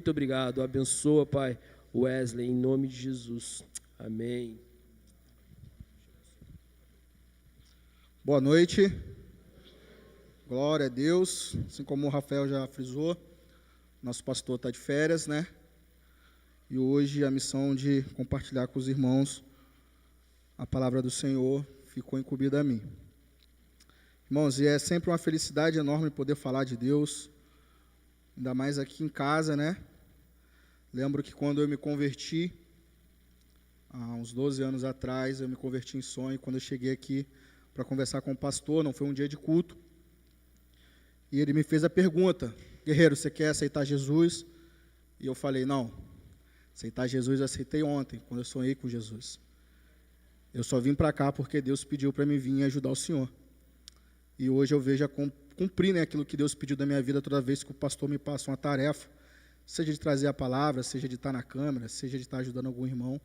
Muito obrigado. Abençoa, Pai, Wesley, em nome de Jesus. Amém. Boa noite. Glória a Deus. Assim como o Rafael já frisou, nosso pastor está de férias, né? E hoje a missão de compartilhar com os irmãos a palavra do Senhor ficou incumbida a mim. Irmãos, e é sempre uma felicidade enorme poder falar de Deus, ainda mais aqui em casa, né? Lembro que quando eu me converti, há uns 12 anos atrás, eu me converti em sonho, quando eu cheguei aqui para conversar com o pastor, não foi um dia de culto, e ele me fez a pergunta: guerreiro, você quer aceitar Jesus? E eu falei: não, aceitar Jesus eu aceitei ontem, quando eu sonhei com Jesus. Eu só vim para cá porque Deus pediu para mim vir e ajudar o Senhor. E hoje eu vejo a cumprir, né, aquilo que Deus pediu da minha vida toda vez que o pastor me passa uma tarefa, seja de trazer a palavra, seja de estar na câmera, seja de estar ajudando algum irmão.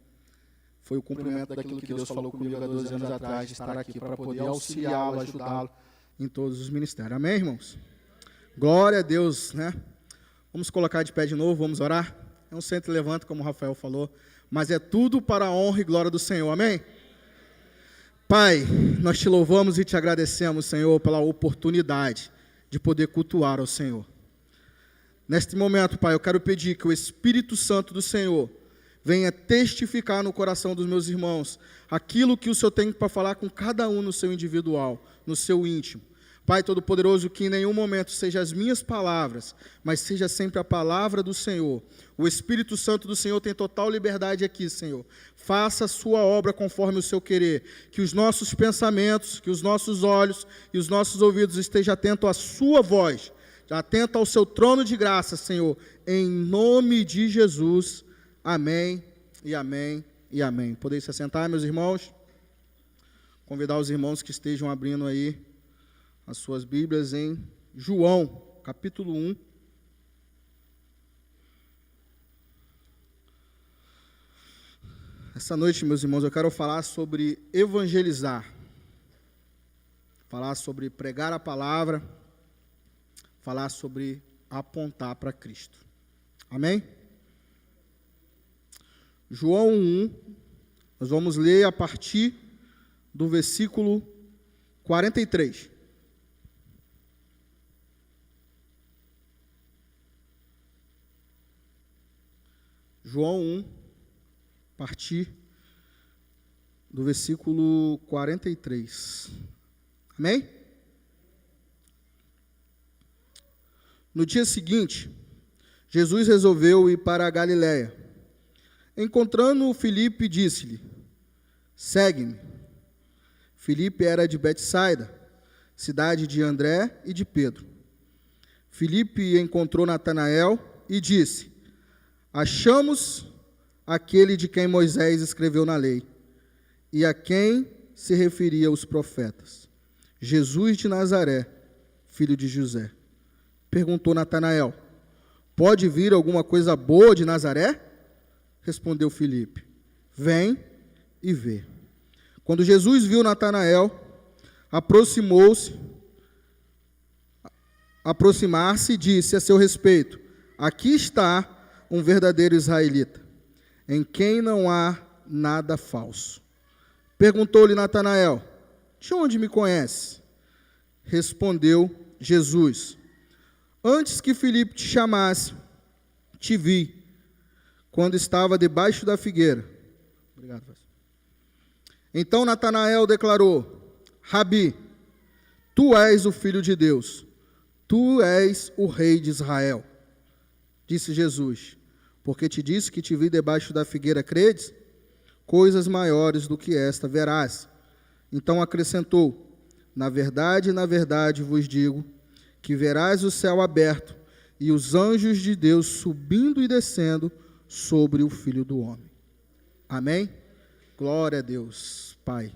Foi o cumprimento daquilo que Deus falou comigo há 12 anos atrás, de estar aqui para poder auxiliá-lo, ajudá-lo em todos os ministérios. Amém, irmãos? Glória a Deus, né? Vamos colocar de pé de novo, vamos orar? Não sente e levanta, como o Rafael falou, mas é tudo para a honra e glória do Senhor. Amém? Pai, nós te louvamos e te agradecemos, Senhor, pela oportunidade de poder cultuar ao Senhor. Neste momento, Pai, eu quero pedir que o Espírito Santo do Senhor venha testificar no coração dos meus irmãos aquilo que o Senhor tem para falar com cada um no seu individual, no seu íntimo. Pai Todo-Poderoso, que em nenhum momento seja as minhas palavras, mas seja sempre a palavra do Senhor. O Espírito Santo do Senhor tem total liberdade aqui, Senhor. Faça a sua obra conforme o seu querer. Que os nossos pensamentos, que os nossos olhos e os nossos ouvidos estejam atentos à sua voz, atento ao seu trono de graça, Senhor, em nome de Jesus, amém, e amém, e amém. Podem se assentar, meus irmãos? Convidar os irmãos que estejam abrindo aí as suas Bíblias em João, capítulo 1. Essa noite, meus irmãos, eu quero falar sobre evangelizar, falar sobre pregar a palavra, falar sobre apontar para Cristo. Amém? João 1, nós vamos ler a partir do versículo 43. João 1, a partir do versículo 43. Amém? No dia seguinte, Jesus resolveu ir para a Galiléia. Encontrando-o, Filipe disse-lhe: segue-me. Filipe era de Betsaida, cidade de André e de Pedro. Filipe encontrou Natanael e disse: achamos aquele de quem Moisés escreveu na lei, e a quem se referia os profetas, Jesus de Nazaré, filho de José. Perguntou Natanael: pode vir alguma coisa boa de Nazaré? Respondeu Filipe: vem e vê. Quando Jesus viu Natanael, aproximar-se e disse a seu respeito: aqui está um verdadeiro israelita, em quem não há nada falso. Perguntou-lhe Natanael: de onde me conhece? Respondeu Jesus: antes que Filipe te chamasse, te vi, quando estava debaixo da figueira. Obrigado, pastor. Então Natanael declarou: Rabi, tu és o Filho de Deus, tu és o Rei de Israel. Disse Jesus: porque te disse que te vi debaixo da figueira, credes? Coisas maiores do que esta verás. Então acrescentou: na verdade vos digo, que verás o céu aberto e os anjos de Deus subindo e descendo sobre o Filho do Homem. Amém? Glória a Deus, Pai.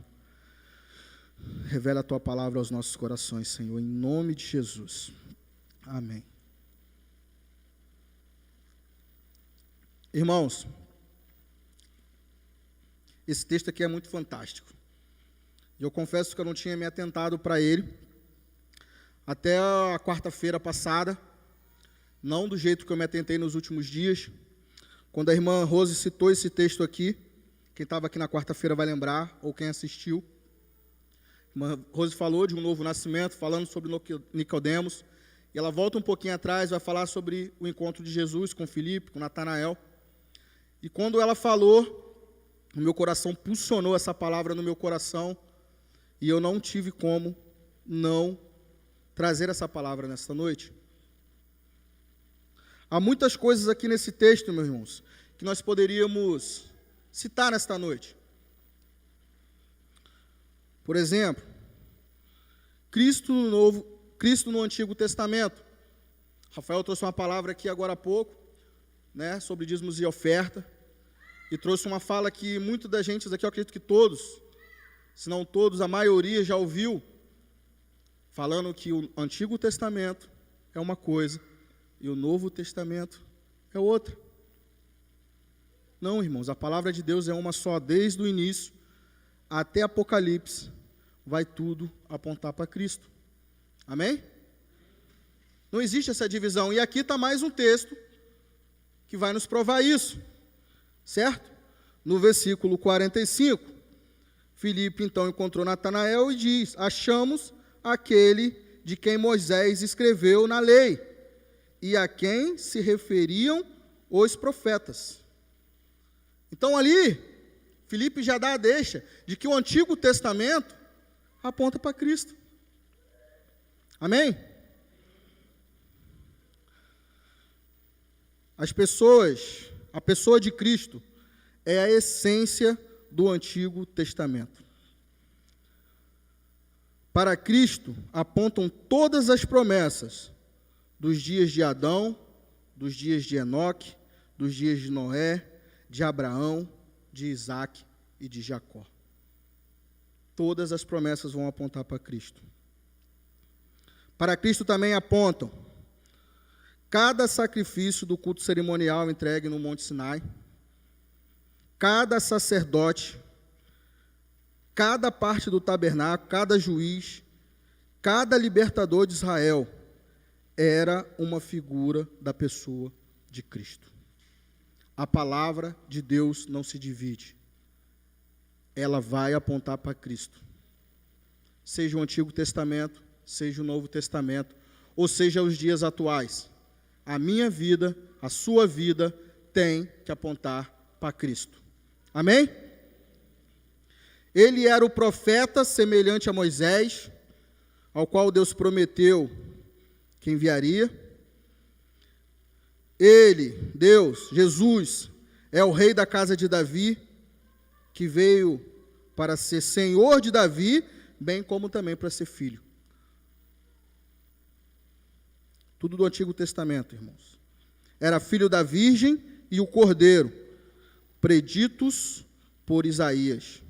Revela a Tua palavra aos nossos corações, Senhor, em nome de Jesus. Amém. Irmãos, esse texto aqui é muito fantástico. Eu confesso que eu não tinha me atentado para ele até a quarta-feira passada, não do jeito que eu me atentei nos últimos dias. Quando a irmã Rose citou esse texto aqui, quem estava aqui na quarta-feira vai lembrar, ou quem assistiu. A irmã Rose falou de um novo nascimento, falando sobre Nicodemos, e ela volta um pouquinho atrás, vai falar sobre o encontro de Jesus com Filipe, com Natanael. E quando ela falou, o meu coração pulsionou essa palavra no meu coração, e eu não tive como não trazer essa palavra nesta noite. Há muitas coisas aqui nesse texto, meus irmãos, que nós poderíamos citar nesta noite. Por exemplo, Cristo no Antigo Testamento. Rafael trouxe uma palavra aqui agora há pouco, né, sobre dízimos e oferta, e trouxe uma fala que muita da gente aqui, eu acredito que todos, se não todos, a maioria já ouviu, falando que o Antigo Testamento é uma coisa e o Novo Testamento é outra. Não, irmãos, a palavra de Deus é uma só, desde o início até Apocalipse, vai tudo apontar para Cristo. Amém? Não existe essa divisão. E aqui está mais um texto que vai nos provar isso, certo? No versículo 45, Filipe então encontrou Natanael e diz: achamos aquele de quem Moisés escreveu na lei, e a quem se referiam os profetas. Então ali, Filipe já dá a deixa de que o Antigo Testamento aponta para Cristo. Amém? A pessoa de Cristo é a essência do Antigo Testamento. Para Cristo apontam todas as promessas dos dias de Adão, dos dias de Enoque, dos dias de Noé, de Abraão, de Isaac e de Jacó. Todas as promessas vão apontar para Cristo. Para Cristo também apontam cada sacrifício do culto cerimonial entregue no Monte Sinai, cada sacerdote, cada parte do tabernáculo, cada juiz, cada libertador de Israel era uma figura da pessoa de Cristo. A palavra de Deus não se divide. Ela vai apontar para Cristo. Seja o Antigo Testamento, seja o Novo Testamento, ou seja os dias atuais. A minha vida, a sua vida, tem que apontar para Cristo. Amém? Ele era o profeta semelhante a Moisés, ao qual Deus prometeu que enviaria. Ele, Deus, Jesus, é o rei da casa de Davi, que veio para ser senhor de Davi, bem como também para ser filho. Tudo do Antigo Testamento, irmãos. Era filho da virgem e o cordeiro, preditos por Isaías.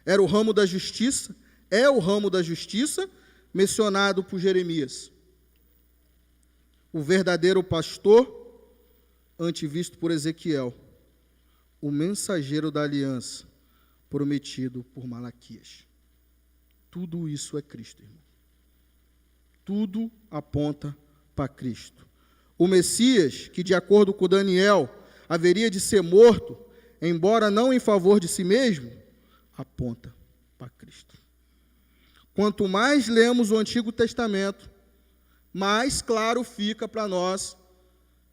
Era o ramo da justiça, é o ramo da justiça, mencionado por Jeremias. O verdadeiro pastor, antevisto por Ezequiel. O mensageiro da aliança, prometido por Malaquias. Tudo isso é Cristo, irmão. Tudo aponta para Cristo. O Messias, que de acordo com Daniel, haveria de ser morto, embora não em favor de si mesmo, aponta para Cristo. Quanto mais lemos o Antigo Testamento, mais claro fica para nós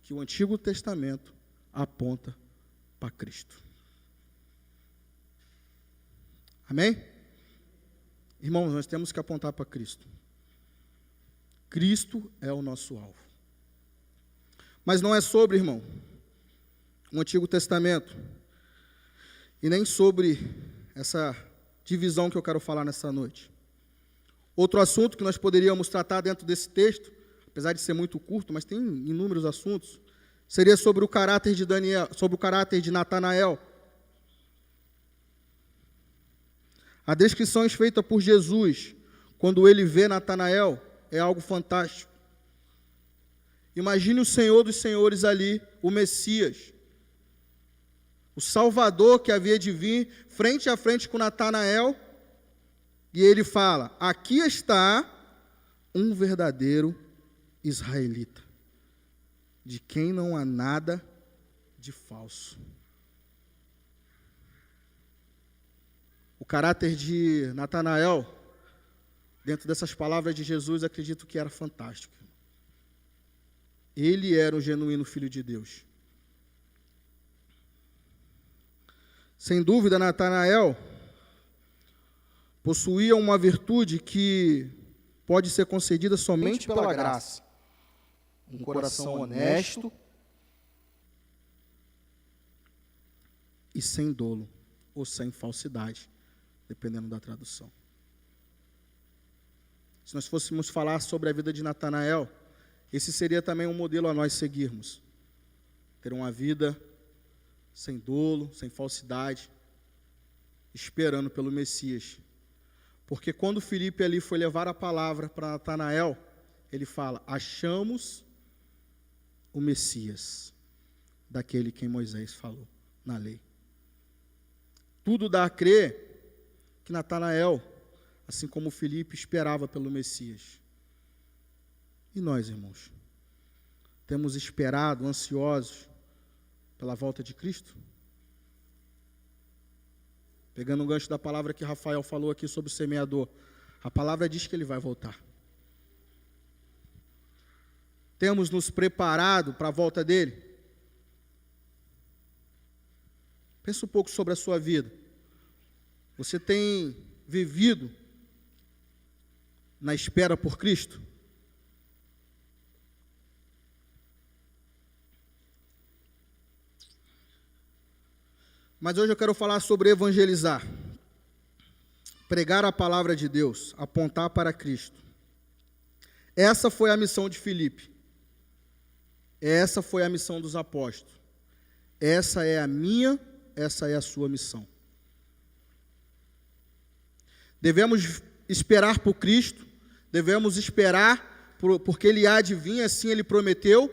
que o Antigo Testamento aponta para Cristo. Amém? Irmãos, nós temos que apontar para Cristo. Cristo é o nosso alvo. Mas não é sobre, irmão, o Antigo Testamento, e nem sobre essa divisão que eu quero falar nessa noite. Outro assunto que nós poderíamos tratar dentro desse texto, apesar de ser muito curto, mas tem inúmeros assuntos, seria sobre o caráter de Daniel, sobre o caráter de Natanael. A descrição feita por Jesus, quando ele vê Natanael, é algo fantástico. Imagine o Senhor dos Senhores ali, o Messias, o Salvador que havia de vir, frente a frente com Natanael, e ele fala: aqui está um verdadeiro israelita. de quem não há nada de falso. O caráter de Natanael, dentro dessas palavras de Jesus, acredito que era fantástico. Ele era o genuíno Filho de Deus. Sem dúvida, Natanael possuía uma virtude que pode ser concedida somente pela graça. Um coração honesto e sem dolo, ou sem falsidade, dependendo da tradução. Se nós fôssemos falar sobre a vida de Natanael, esse seria também um modelo a nós seguirmos. Ter uma vida sem dolo, sem falsidade, esperando pelo Messias. Porque quando Filipe ali foi levar a palavra para Natanael, ele fala: achamos o Messias, daquele quem Moisés falou na lei. Tudo dá a crer que Natanael, assim como Filipe, esperava pelo Messias. E nós, irmãos, temos esperado, ansiosos, pela volta de Cristo? Pegando um gancho da palavra que Rafael falou aqui sobre o semeador, a palavra diz que ele vai voltar. Temos nos preparado para a volta dele? Pensa um pouco sobre a sua vida. Você tem vivido na espera por Cristo? Mas hoje eu quero falar sobre evangelizar, pregar a palavra de Deus, apontar para Cristo. Essa foi a missão de Filipe. Essa foi a missão dos apóstolos. Essa é a minha, essa é a sua missão. Devemos esperar por Cristo, devemos esperar porque Ele há de vir, assim Ele prometeu,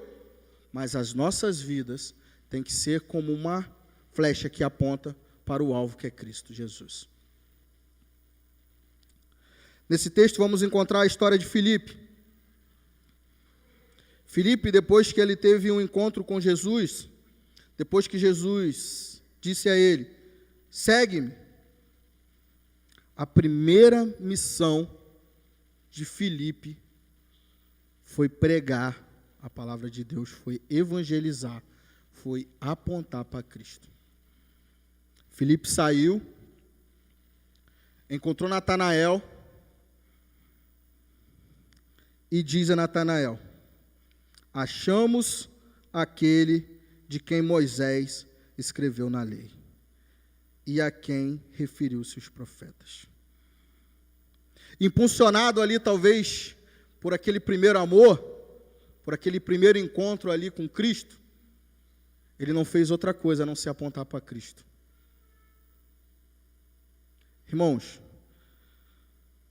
mas as nossas vidas têm que ser como uma flecha que aponta para o alvo que é Cristo Jesus. Nesse texto vamos encontrar a história de Filipe. Filipe, depois que ele teve um encontro com Jesus, depois que Jesus disse a ele: segue-me, a primeira missão de Filipe foi pregar a palavra de Deus, foi evangelizar, foi apontar para Cristo. Filipe saiu, encontrou Natanael e diz a Natanael: achamos aquele de quem Moisés escreveu na lei e a quem referiu-se os profetas. Impulsionado ali talvez por aquele primeiro amor, por aquele primeiro encontro ali com Cristo, ele não fez outra coisa a não se apontar para Cristo. Irmãos,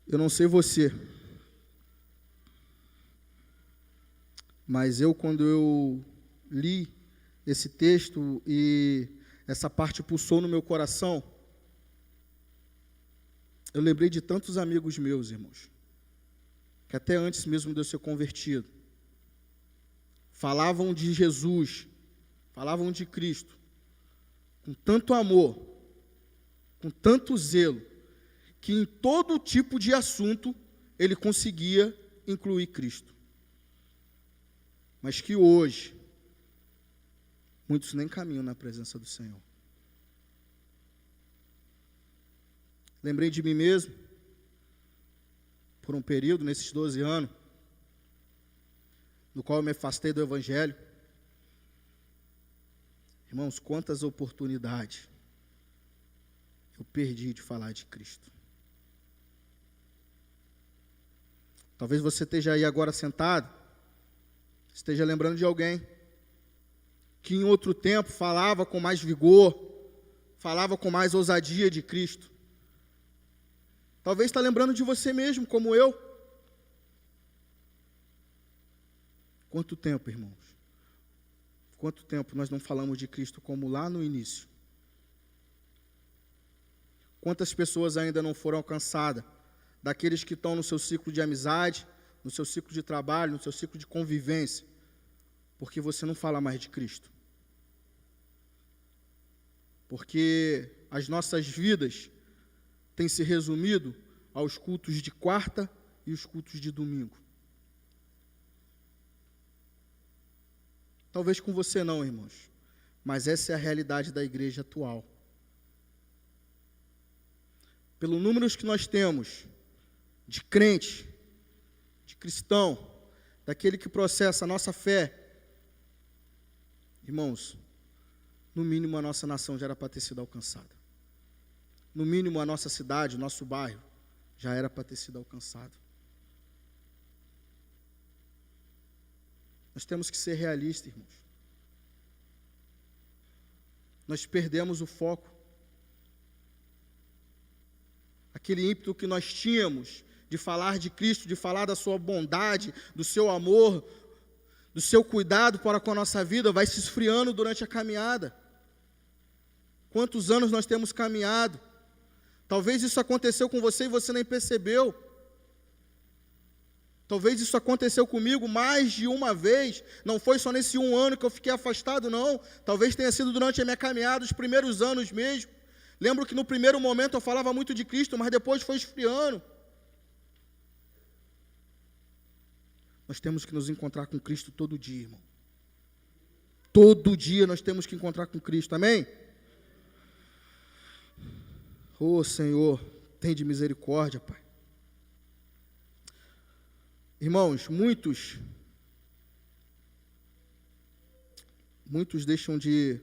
eu não sei você, mas quando eu li esse texto e essa parte pulsou no meu coração, eu lembrei de tantos amigos meus, irmãos, que até antes mesmo de eu ser convertido, falavam de Jesus, falavam de Cristo, com tanto amor, com tanto zelo, que em todo tipo de assunto ele conseguia incluir Cristo. Mas que hoje, muitos nem caminham na presença do Senhor. Lembrei de mim mesmo, por um período, nesses 12 anos, no qual eu me afastei do Evangelho. Irmãos, quantas oportunidades eu perdi de falar de Cristo. Talvez você esteja aí agora sentado, esteja lembrando de alguém que em outro tempo falava com mais vigor, falava com mais ousadia de Cristo. Talvez está lembrando de você mesmo, como eu. Quanto tempo, irmãos? Quanto tempo nós não falamos de Cristo como lá no início? Quantas pessoas ainda não foram alcançadas? Daqueles que estão no seu ciclo de amizade, no seu ciclo de trabalho, no seu ciclo de convivência, Porque você não fala mais de Cristo. Porque as nossas vidas têm se resumido aos cultos de quarta e os cultos de domingo. Talvez com você não, irmãos, mas essa é a realidade da igreja atual. Pelo número que nós temos de crente, de cristão, daquele que processa a nossa fé, irmãos, no mínimo a nossa nação já era para ter sido alcançada. No mínimo a nossa cidade, o nosso bairro, já era para ter sido alcançado. Nós temos que ser realistas, irmãos. Nós perdemos o foco. Aquele ímpeto que nós tínhamos de falar de Cristo, de falar da sua bondade, do seu amor, do seu cuidado para com a nossa vida, vai se esfriando durante a caminhada. Quantos anos nós temos caminhado? Talvez isso aconteceu com você e você nem percebeu. Talvez isso aconteceu comigo mais de uma vez. Não foi só nesse 1 ano que eu fiquei afastado, não. Talvez tenha sido durante a minha caminhada, os primeiros anos mesmo. Lembro que no primeiro momento eu falava muito de Cristo, mas depois foi esfriando. Nós temos que nos encontrar com Cristo todo dia, irmão. Todo dia nós temos que encontrar com Cristo, amém? Oh, Senhor, tem de misericórdia, Pai. Irmãos, muitos deixam de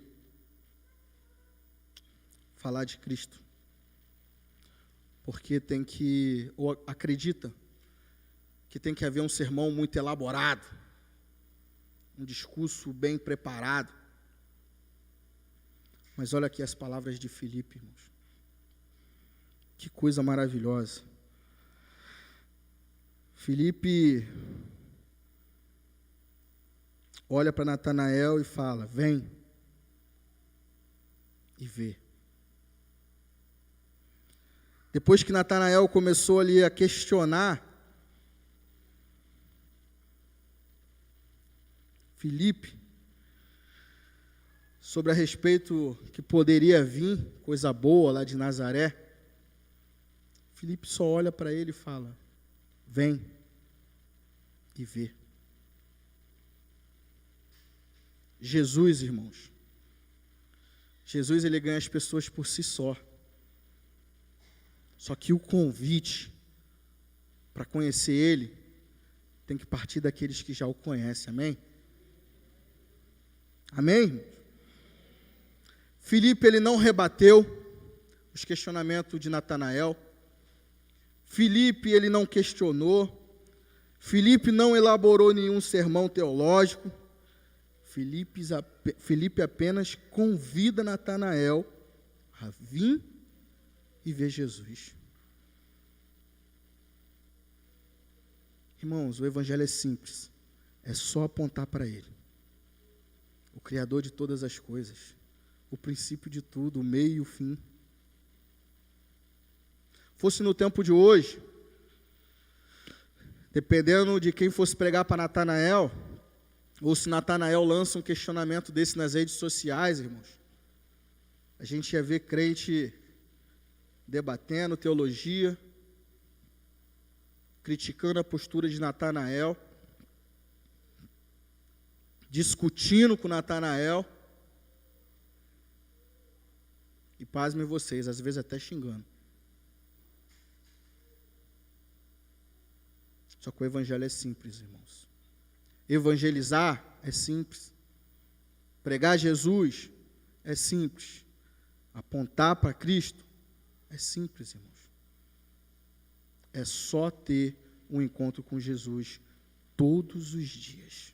falar de Cristo, porque ou acredita que tem que haver um sermão muito elaborado, um discurso bem preparado. Mas olha aqui as palavras de Filipe, irmãos. Que coisa maravilhosa. Filipe olha para Natanael e fala: vem e vê. Depois que Natanael começou ali a questionar Filipe sobre a respeito que poderia vir coisa boa lá de Nazaré, Filipe só olha para ele e fala: vem e vê. Jesus, irmãos, Jesus, ele ganha as pessoas por si só. Só que o convite para conhecer ele tem que partir daqueles que já o conhecem, amém? Amém, irmãos? Filipe, ele não rebateu os questionamentos de Natanael. Filipe, ele não questionou. Filipe não elaborou nenhum sermão teológico. Filipe apenas convida Natanael a vir e ver Jesus. Irmãos, o evangelho é simples. É só apontar para ele. O Criador de todas as coisas. O princípio de tudo, o meio e o fim. Fosse no tempo de hoje, dependendo de quem fosse pregar para Natanael, ou se Natanael lança um questionamento desse nas redes sociais, irmãos, a gente ia ver crente debatendo teologia, criticando a postura de Natanael, discutindo com Natanael, e pasmem vocês, às vezes até xingando. Só que o evangelho é simples, irmãos. Evangelizar é simples. Pregar Jesus é simples. Apontar para Cristo é simples, irmãos. É só ter um encontro com Jesus todos os dias.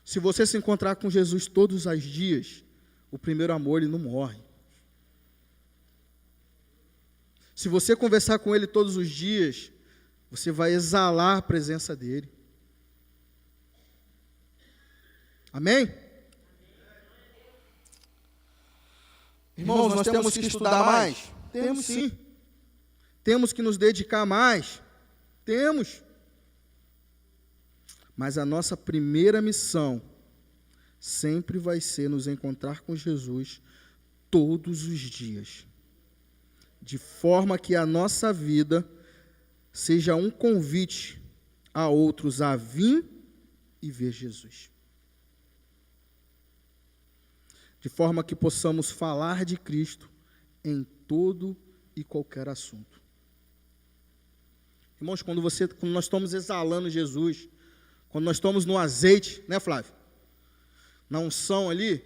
Se você se encontrar com Jesus todos os dias, o primeiro amor, ele não morre. Se você conversar com ele todos os dias, você vai exalar a presença dele. Amém? Irmãos, nós temos que estudar mais? Temos sim. Temos que nos dedicar mais? Temos. Mas a nossa primeira missão sempre vai ser nos encontrar com Jesus todos os dias, de forma que a nossa vida seja um convite a outros a vir e ver Jesus. De forma que possamos falar de Cristo em todo e qualquer assunto. Irmãos, quando nós estamos exalando Jesus, quando nós estamos no azeite, né, Flávio? Na unção ali,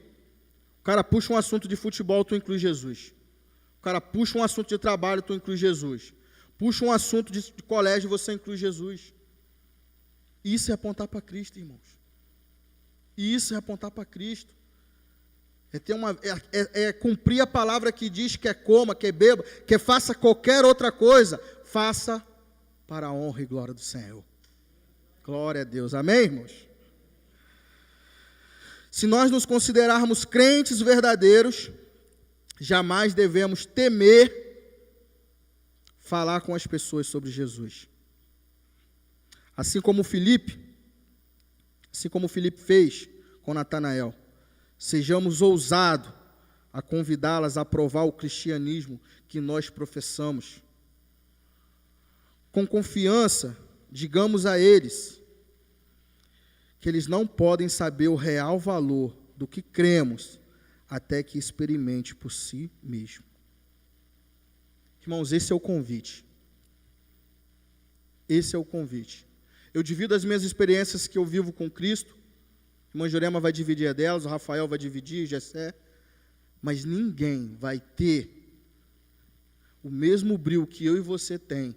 o cara puxa um assunto de futebol, tu inclui Jesus. O cara puxa um assunto de trabalho, tu inclui Jesus. Puxa um assunto de colégio, você inclui Jesus. Isso é apontar para Cristo, irmãos. Isso é apontar para Cristo. É cumprir a palavra que diz que coma, que beba, que faça qualquer outra coisa, faça para a honra e glória do Senhor. Glória a Deus. Amém, irmãos? Se nós nos considerarmos crentes verdadeiros, jamais devemos temer falar com as pessoas sobre Jesus. Assim como Filipe fez com Natanael, sejamos ousados a convidá-las a provar o cristianismo que nós professamos. Com confiança, digamos a eles que eles não podem saber o real valor do que cremos até que experimente por si mesmo. Irmãos, esse é o convite. Esse é o convite. Eu divido as minhas experiências que eu vivo com Cristo. A irmã Jurema vai dividir a delas, o Rafael vai dividir, o Gessé. Mas ninguém vai ter o mesmo brilho que eu e você tem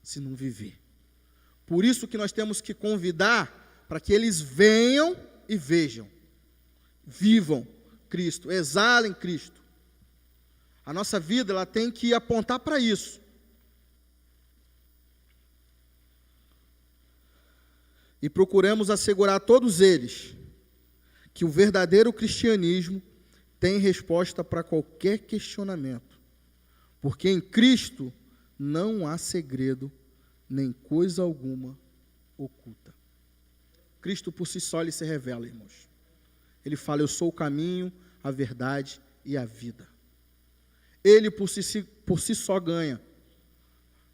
se não viver. Por isso que nós temos que convidar para que eles venham e vejam. Vivam Cristo, exalem Cristo. A nossa vida ela tem que apontar para isso. E procuremos assegurar a todos eles que o verdadeiro cristianismo tem resposta para qualquer questionamento. Porque em Cristo não há segredo, nem coisa alguma oculta. Cristo por si só ele se revela, irmãos. Ele fala, eu sou o caminho, a verdade e a vida. Ele por si só ganha.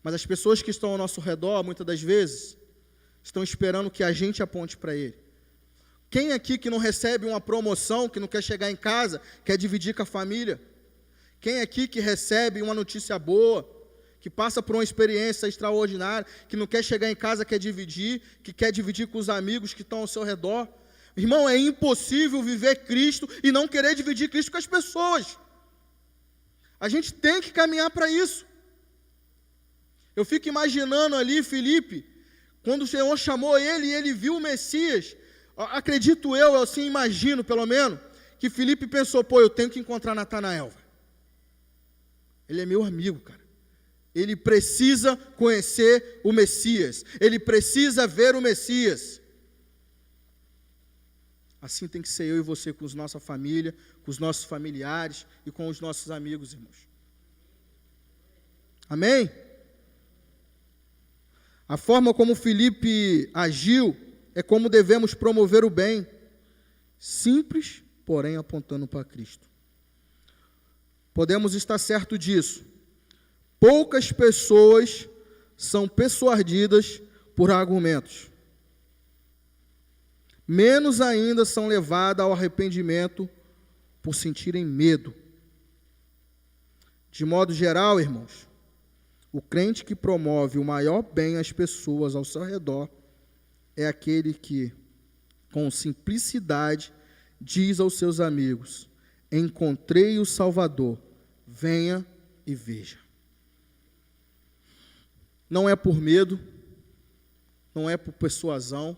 Mas as pessoas que estão ao nosso redor, muitas das vezes, estão esperando que a gente aponte para ele. Quem aqui que não recebe uma promoção, que não quer chegar em casa, quer dividir com a família? Quem aqui que recebe uma notícia boa, que passa por uma experiência extraordinária, que não quer chegar em casa, que quer dividir com os amigos que estão ao seu redor? Irmão, é impossível viver Cristo e não querer dividir Cristo com as pessoas. A gente tem que caminhar para isso. Eu fico imaginando ali Filipe, quando o Senhor chamou ele e ele viu o Messias, acredito eu assim imagino pelo menos, que Filipe pensou, eu tenho que encontrar Natanael. Ele é meu amigo, cara. Ele precisa conhecer o Messias. Ele precisa ver o Messias. Assim tem que ser eu e você com a nossa família, com os nossos familiares e com os nossos amigos, irmãos. Amém? A forma como Filipe agiu é como devemos promover o bem. Simples, porém apontando para Cristo. Podemos estar certo disso. Poucas pessoas são persuadidas por argumentos. Menos ainda são levadas ao arrependimento por sentirem medo. De modo geral, irmãos, o crente que promove o maior bem às pessoas ao seu redor é aquele que, com simplicidade, diz aos seus amigos: encontrei o Salvador, venha e veja. Não é por medo, não é por persuasão,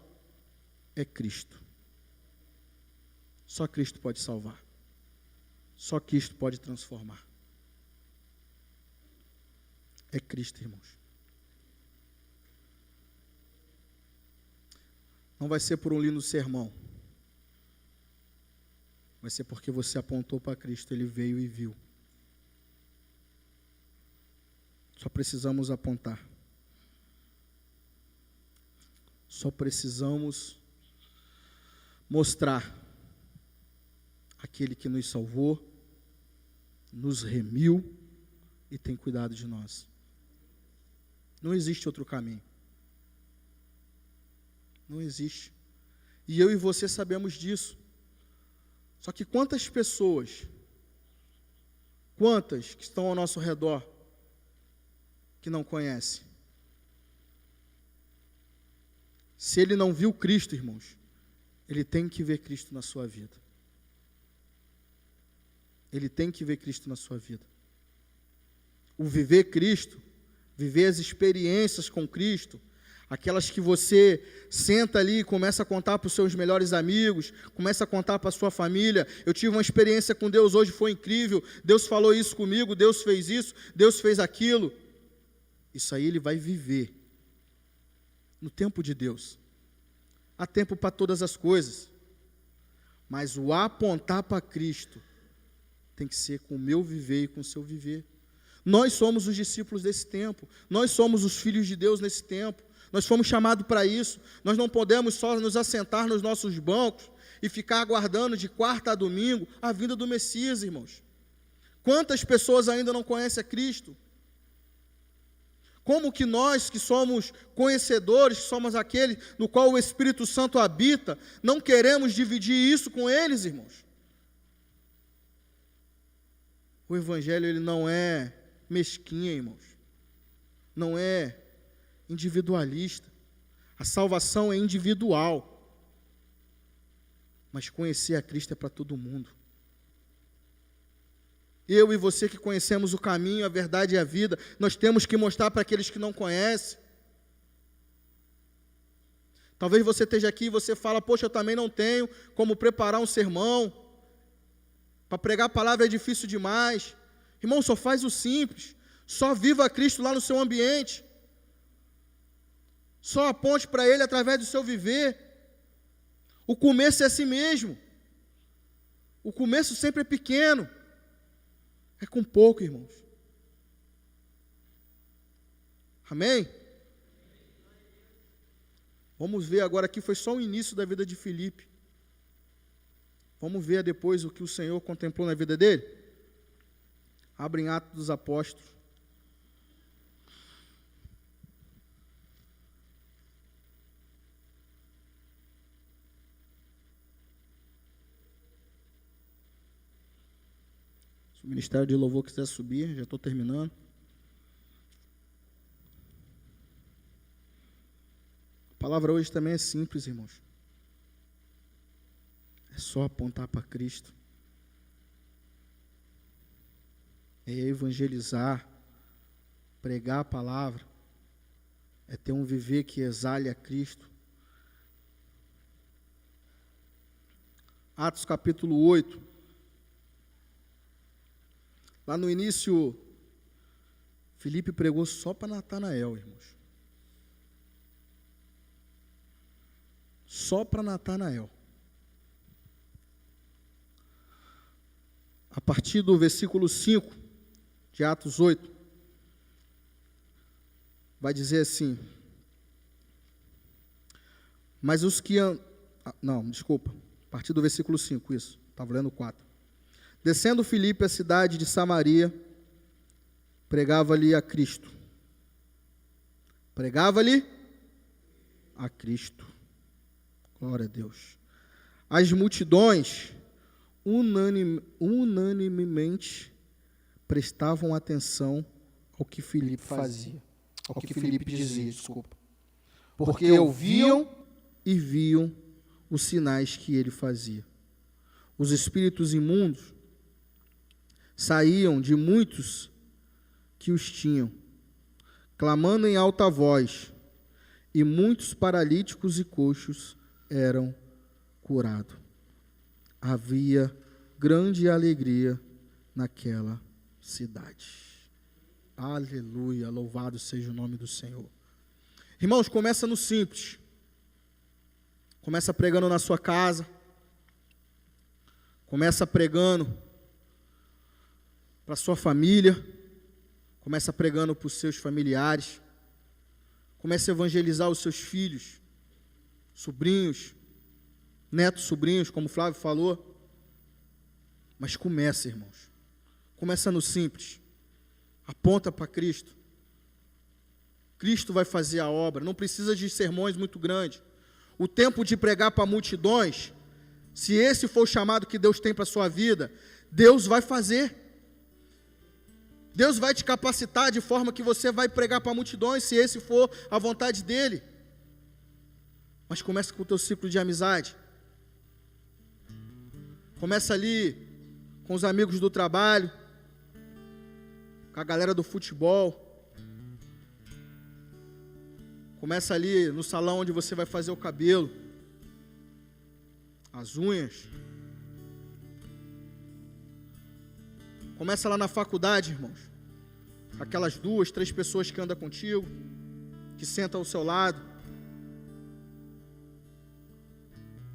é Cristo. Só Cristo pode salvar. Só Cristo pode transformar. É Cristo, irmãos. Não vai ser por um lindo sermão. Vai ser porque você apontou para Cristo, Ele veio e viu. Só precisamos apontar. Só precisamos mostrar aquele que nos salvou, nos remiu e tem cuidado de nós. Não existe outro caminho. Não existe. E eu e você sabemos disso. Só que quantas pessoas, quantas que estão ao nosso redor, que não conhecem? Se ele não viu Cristo, irmãos, ele tem que ver Cristo na sua vida. Ele tem que ver Cristo na sua vida. O viver Cristo, viver as experiências com Cristo, aquelas que você senta ali e começa a contar para os seus melhores amigos, começa a contar para a sua família. Eu tive uma experiência com Deus hoje, foi incrível. Deus falou isso comigo, Deus fez isso, Deus fez aquilo. Isso aí ele vai viver no tempo de Deus. Há tempo para todas as coisas. Mas o apontar para Cristo tem que ser com o meu viver e com o seu viver. Nós somos os discípulos desse tempo. Nós somos os filhos de Deus nesse tempo. Nós fomos chamados para isso. Nós não podemos só nos assentar nos nossos bancos e ficar aguardando de quarta a domingo a vinda do Messias, irmãos. Quantas pessoas ainda não conhecem a Cristo? Como que nós, que somos conhecedores, que somos aquele no qual o Espírito Santo habita, não queremos dividir isso com eles, irmãos? O Evangelho, ele não é mesquinho, irmãos. Não é individualista. A salvação é individual. Mas conhecer a Cristo é para todo mundo. Eu e você que conhecemos o caminho, a verdade e a vida, nós temos que mostrar para aqueles que não conhecem. Talvez você esteja aqui e você fala, poxa, eu também não tenho como preparar um sermão. Para pregar a palavra é difícil demais. Irmão, só faz o simples. Só viva Cristo lá no seu ambiente. Só aponte para Ele através do seu viver. O começo é assim mesmo. O começo sempre é pequeno. É com pouco, irmãos. Amém? Vamos ver agora aqui, foi só o início da vida de Filipe. Vamos ver depois o que o Senhor contemplou na vida dele? Abre em Atos dos Apóstolos. Se o ministério de louvor quiser subir, já estou terminando. A palavra hoje também é simples, irmãos. É só apontar para Cristo. É evangelizar, pregar a palavra. É ter um viver que exale a Cristo. Atos capítulo 8. Lá no início, Filipe pregou só para Natanael, irmãos. Só para Natanael. A partir do versículo 5 de Atos 8, vai dizer assim: mas os que... a partir do versículo 5, isso, estava lendo 4. Descendo Filipe à cidade de Samaria, pregava-lhe a Cristo. Pregava-lhe a Cristo. Glória a Deus. As multidões unanimemente prestavam atenção ao que Filipe fazia. Ao que Filipe dizia, desculpa. Porque ouviam e viam os sinais que ele fazia. Os espíritos imundos saíam de muitos que os tinham, clamando em alta voz, e muitos paralíticos e coxos eram curados. Havia grande alegria naquela cidade. Aleluia, louvado seja o nome do Senhor. Irmãos, começa no simples. Começa pregando na sua casa. Começa pregando para a sua família. Começa pregando para os seus familiares. Começa a evangelizar os seus filhos. sobrinhos, netos, sobrinhos, como o Flávio falou. Mas começa, irmãos. Começa no simples. Aponta para Cristo. Cristo vai fazer a obra. Não precisa de sermões muito grandes. O tempo de pregar para multidões, se esse for o chamado que Deus tem para a sua vida, Deus vai fazer. Deus vai te capacitar de forma que você vai pregar para multidões, se esse for a vontade dEle. Mas começa com o teu ciclo de amizade. Começa ali com os amigos do trabalho, com a galera do futebol. Começa ali no salão onde você vai fazer o cabelo, as unhas. Começa lá na faculdade, irmãos. Aquelas 2, 3 pessoas que andam contigo, que sentam ao seu lado.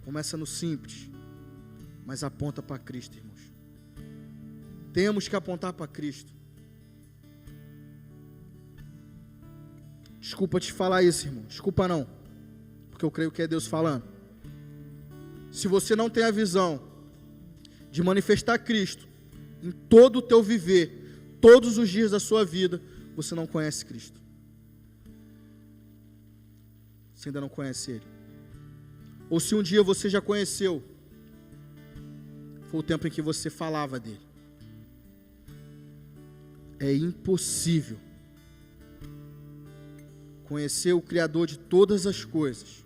Começa no simples, mas aponta para Cristo, irmãos. Temos que apontar para Cristo. Desculpa te falar isso, irmão. Desculpa não, porque eu creio que é Deus falando. Se você não tem a visão de manifestar Cristo em todo o teu viver, todos os dias da sua vida, você não conhece Cristo. Você ainda não conhece Ele. Ou se um dia você já conheceu, foi o tempo em que você falava dele. É impossível conhecer o Criador de todas as coisas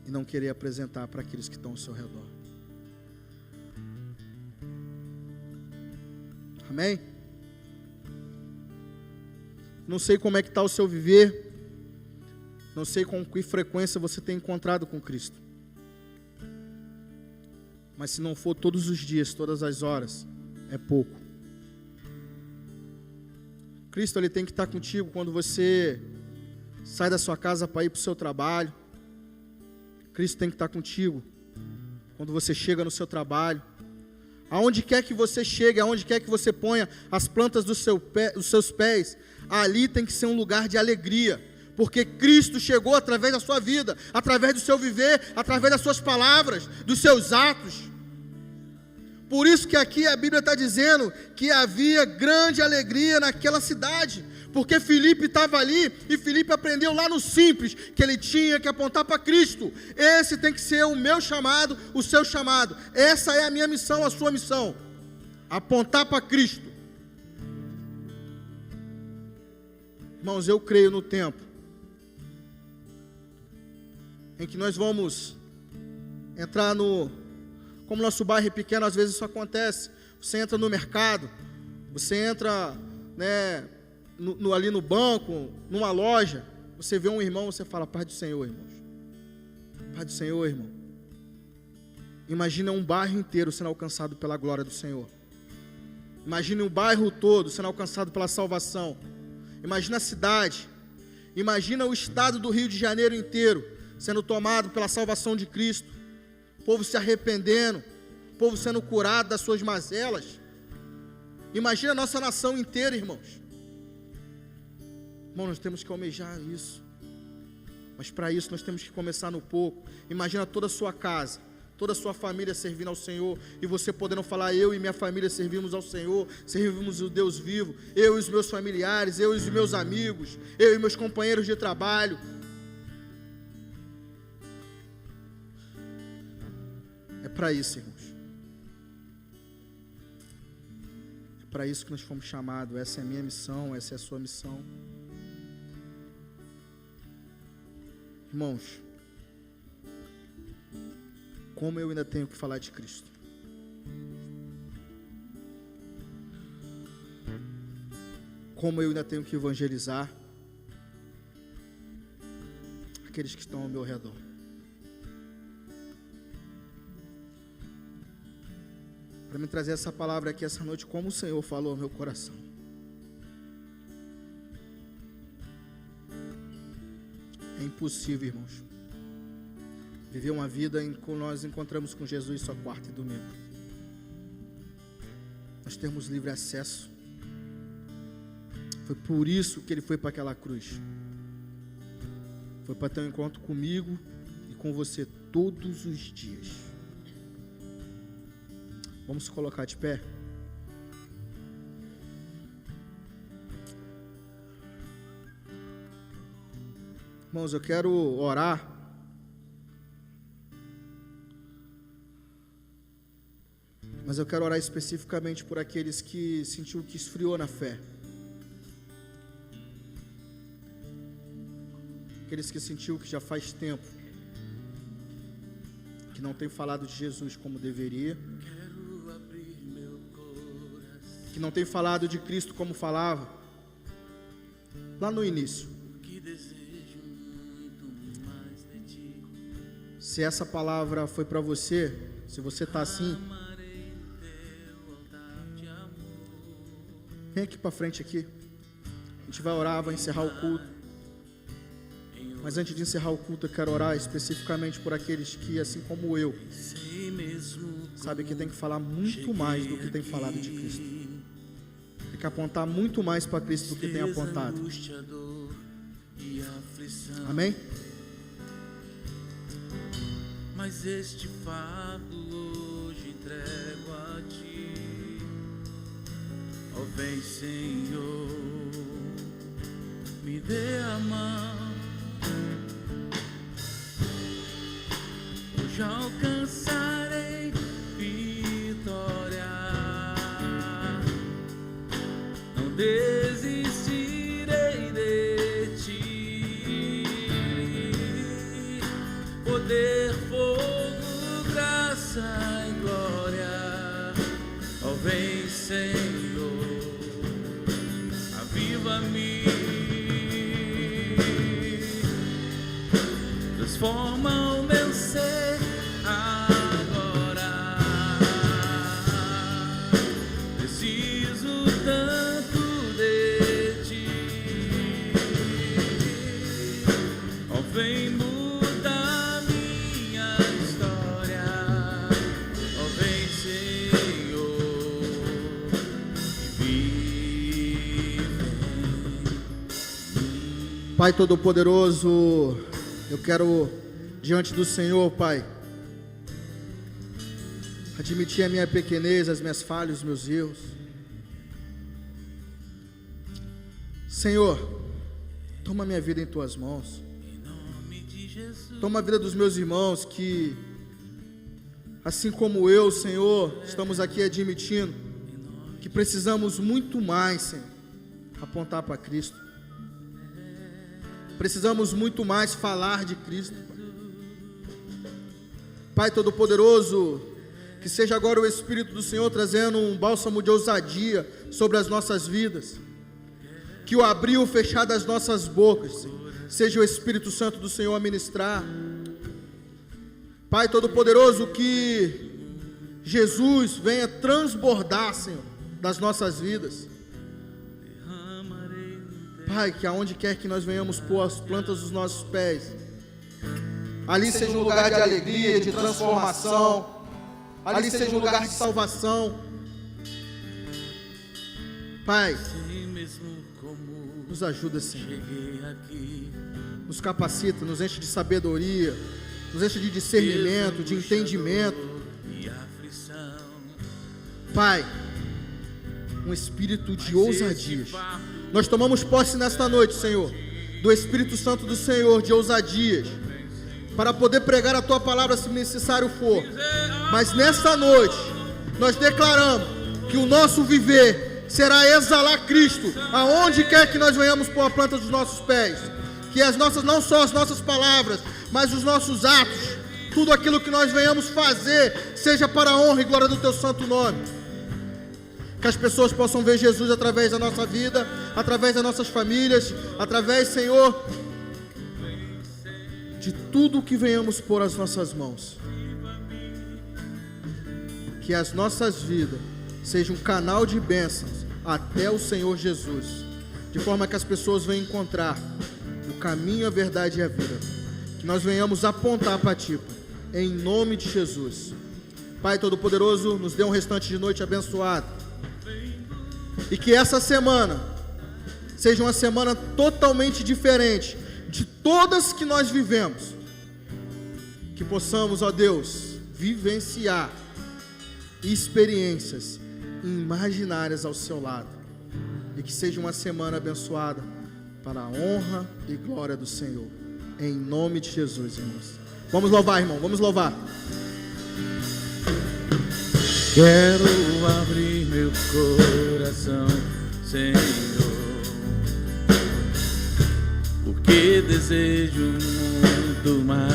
e não querer apresentar para aqueles que estão ao seu redor. Amém? Não sei como é que está o seu viver, não sei com que frequência você tem encontrado com Cristo, mas se não for todos os dias, todas as horas, é pouco. Cristo, Ele tem que estar contigo quando você sai da sua casa para ir para o seu trabalho. Cristo tem que estar contigo quando você chega no seu trabalho. Aonde quer que você chegue, aonde quer que você ponha as plantas dos seus pés, ali tem que ser um lugar de alegria, porque Cristo chegou através da sua vida, através do seu viver, através das suas palavras, dos seus atos. Por isso que aqui a Bíblia está dizendo que havia grande alegria naquela cidade, porque Filipe estava ali e Filipe aprendeu lá no simples que ele tinha que apontar para Cristo. Esse tem que ser o meu chamado, o seu chamado. Essa é a minha missão, a sua missão. Apontar para Cristo. Irmãos, eu creio no tempo em que nós vamos entrar como nosso bairro é pequeno, às vezes isso acontece. Você entra no mercado, você entra, ali no banco, numa loja, você vê um irmão, você fala, paz do Senhor, irmãos. Paz do Senhor, irmão. Imagina um bairro inteiro sendo alcançado pela glória do Senhor. Imagine um bairro todo sendo alcançado pela salvação. Imagina a cidade. Imagina o estado do Rio de Janeiro inteiro sendo tomado pela salvação de Cristo. O povo se arrependendo, o povo sendo curado das suas mazelas. Imagina a nossa nação inteira, irmãos. Irmão, nós temos que almejar isso. Mas para isso nós temos que começar no pouco. Imagina toda a sua casa, toda a sua família servindo ao Senhor, e você podendo falar, eu e minha família servimos ao Senhor, servimos o Deus vivo, eu e os meus familiares, eu e os meus amigos, eu e meus companheiros de trabalho. É para isso, irmãos. É para isso que nós fomos chamados. Essa é a minha missão, essa é a sua missão. Irmãos, como eu ainda tenho que falar de Cristo. Como eu ainda tenho que evangelizar aqueles que estão ao meu redor. Para me trazer essa palavra aqui essa noite, como o Senhor falou ao meu coração. É impossível, irmãos, viver uma vida em que nós encontramos com Jesus só quarta e domingo. Nós temos livre acesso. Foi por isso que Ele foi para aquela cruz. foi para ter um encontro comigo e com você todos os dias. Vamos se colocar de pé? Irmãos, eu quero orar. Mas eu quero orar especificamente por aqueles que sentiu que esfriou na fé. Aqueles que sentiu que já faz tempo que não tem falado de Jesus como deveria. Que não tem falado de Cristo como falava lá no início. Se essa palavra foi para você, se você está assim, vem aqui para frente aqui. A gente vai orar, vai encerrar o culto. Mas antes de encerrar o culto, eu quero orar especificamente por aqueles que, assim como eu, sabe que tem que falar muito mais do que tem falado de Cristo. Tem que apontar muito mais para Cristo do que tem apontado. Amém? Mas este fardo hoje entrego a ti. Ó, vem, Senhor, me dê a mão. Hoje alcançarei vitória. Não desistirei de ti. Poder, fogo, graça e glória. Ó, vem, Senhor, aviva-me, transforma o meu ser agora. Preciso tanto de ti. Ó, vem mudar minha história. Ó, vem, Senhor, e vive. Pai Todo-Poderoso, eu quero, diante do Senhor, Pai, admitir a minha pequenez, as minhas falhas, os meus erros. Senhor, toma minha vida em Tuas mãos. Toma a vida dos meus irmãos que, assim como eu, Senhor, estamos aqui admitindo que precisamos muito mais, Senhor, apontar para Cristo. Precisamos muito mais falar de Cristo. Pai Todo-Poderoso, que seja agora o Espírito do Senhor trazendo um bálsamo de ousadia sobre as nossas vidas. Que o abrir e o fechar das nossas bocas seja o Espírito Santo do Senhor a ministrar. Pai Todo-Poderoso, que Jesus venha transbordar, Senhor, das nossas vidas. Pai, que aonde quer que nós venhamos pôr as plantas dos nossos pés, ali seja um lugar de alegria, de transformação, ali seja um lugar de salvação. Pai, nos ajuda, Senhor, nos capacita, nos enche de sabedoria, nos enche de discernimento, de entendimento. Pai, um espírito de ousadias. Nós tomamos posse nesta noite, Senhor, do Espírito Santo do Senhor, de ousadias, para poder pregar a Tua palavra se necessário for. Mas nesta noite, nós declaramos que o nosso viver será exalar Cristo, aonde quer que nós venhamos pôr a planta dos nossos pés. Que as nossas, não só as nossas palavras, mas os nossos atos, tudo aquilo que nós venhamos fazer, seja para a honra e glória do Teu santo nome. Que as pessoas possam ver Jesus através da nossa vida, através das nossas famílias, através, Senhor, de tudo que venhamos pôr as nossas mãos. Que as nossas vidas sejam um canal de bênçãos até o Senhor Jesus, de forma que as pessoas venham encontrar o caminho, a verdade e a vida. Que nós venhamos apontar para Ti, em nome de Jesus. Pai Todo-Poderoso, nos dê um restante de noite abençoado. E que essa semana seja uma semana totalmente diferente de todas que nós vivemos, que possamos, ó Deus, vivenciar experiências imaginárias ao seu lado, e que seja uma semana abençoada para a honra e glória do Senhor, em nome de Jesus, irmãos. Vamos louvar, irmão, vamos louvar. Quero abrir meu coração, Senhor, porque desejo muito mais